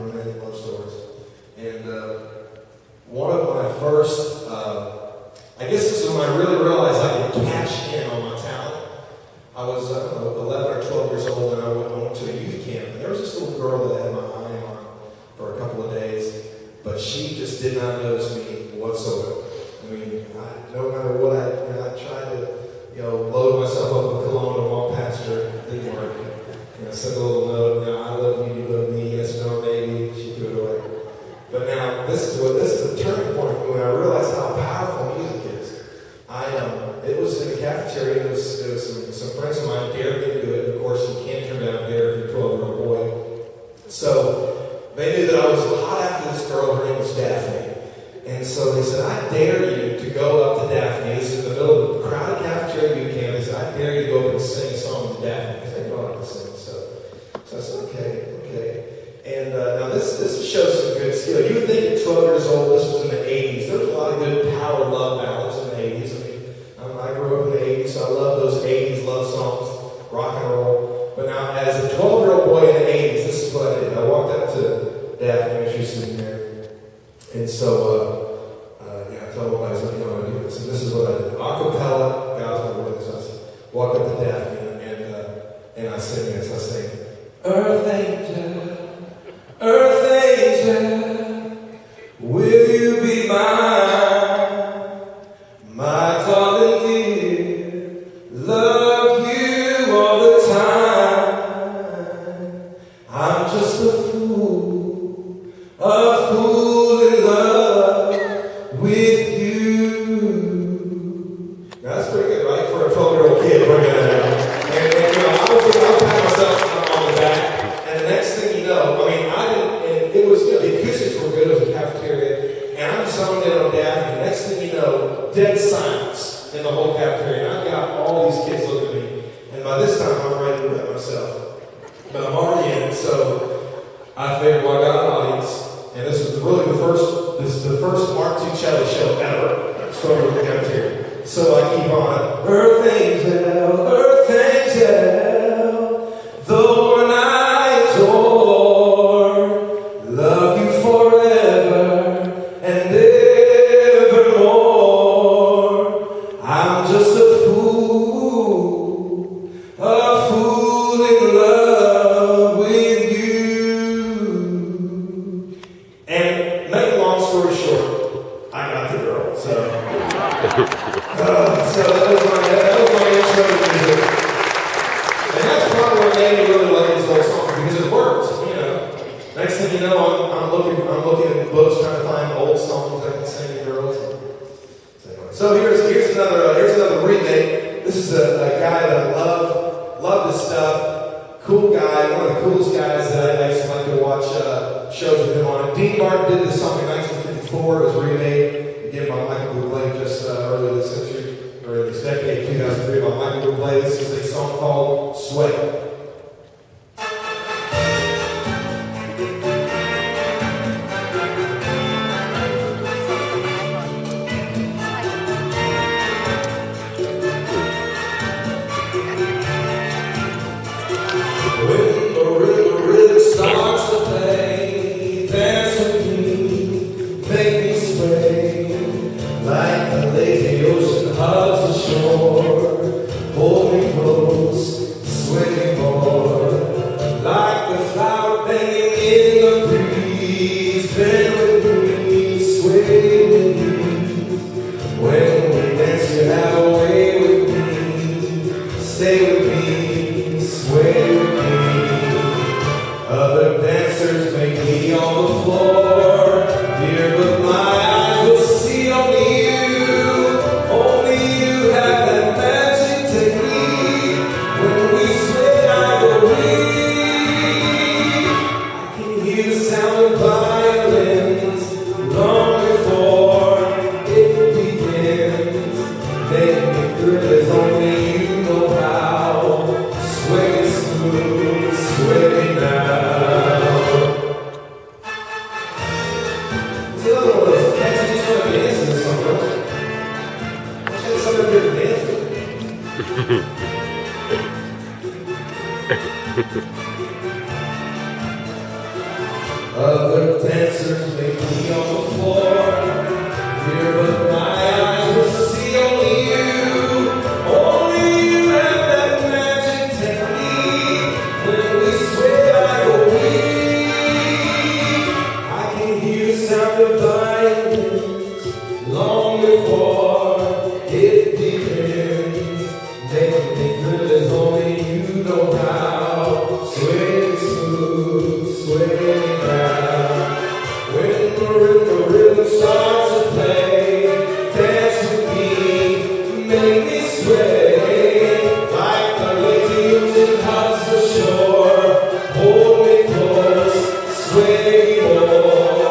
Many love stories. And one of my first, I guess this is when I really realized I could cash in on my talent. I was 11 or 12 years old, and I went to a youth camp. And there was this little girl that I had my eye on for a couple of days, but she just did not notice me whatsoever. I mean, no matter what I tried to, load myself up with cologne and walk past her. It didn't work. I sent a little note, I love you, you love me, yes, no, maybe. She threw it away. But now, this is a turning point for me when I realized how powerful music is. It was in the cafeteria. There was some friends of mine dared me to do it. Of course, you can't turn down dare if you're a 12-year-old boy. So they knew that I was hot after this girl. Her name was Daphne. And so they said, I dare you to go up to Daphne. This is in the middle of a crowded cafeteria youth camp. They said, I dare you to go up and sing a song to Daphne. Because they brought up to sing. So I said, okay. And now this shows some good skill. You would think at 12 years old, this was in the 80s. There was a lot of good power love ballads in the 80s. I grew up in the 80s, so I love those 80s love songs, rock and roll. But now, as a 12-year-old boy in the 80s, this is what I did. I walked up to Daphne, and she was sitting there. And so, I told my buddies, I'm going to do this. And this is what I did. Acapella, God's my word. So I walked up to Daphne, and I sing this. I sing, Earth angel, will you be mine? My darling dear, love you all the time. I'm just a fool in love with you. Now that's pretty good, right? For a 12-year-old kid, bringing that out. And I was pat myself on the back. And the next thing you know, it was good. The acoustics were good. It was a cafeteria. And I'm zoned in on Daphne. The next thing you know, dead silence in the whole cafeteria. And I've got all these kids looking at me. And by this time, I'm ready to bet myself. But I'm already in it. So I figured, well, I got an audience. And this is the first Mark Tuccelli show ever. Started with the cafeteria. So I keep on. Earth angel, the one I adore, love you forever and evermore. I'm just a fool in love with you. And make a long story short, I got the girl. So that was my intro to music. And that's probably what made me really like this whole song, because it worked, Next thing you know, I'm looking at books trying to find old songs I can sing to girls. So here's another remake. This is a guy that I love his stuff. Cool guy, one of the coolest guys that I used to like to watch shows with him on. Dean Martin did this song in 1954. It was remade again by Michael Bublé just earlier this century, or this decade, 2003, by Michael Bublé. This is a song called Sweat. When the rhythm starts to play, dance with me, make me sway, like the lazy ocean hugs the shore. Hold me close, sway me more, like the flower bending in the breeze. Bend with me, sway with me. When we dance, you have a way with me. Stay with me, sway with me. Other dancers may be on the floor, dear, but my eyes will see only you. Only you have that magic technique. When we sway, I go weak. I can hear the sound of violins long before it begins. Make me thrill as only you know how. Sway smooth, sway now. Other dancers may be on the floor here, but my eyes will see only you. Only you have that magic technique. When we sway, I go weak. I can hear the sound of violins long before it begins. Making me feel as only you know how. Sway smooth, sway down. When the rhythm starts to play, dance with me, make me sway. Like the lazy ocean hugs the shore, hold me close, sway more.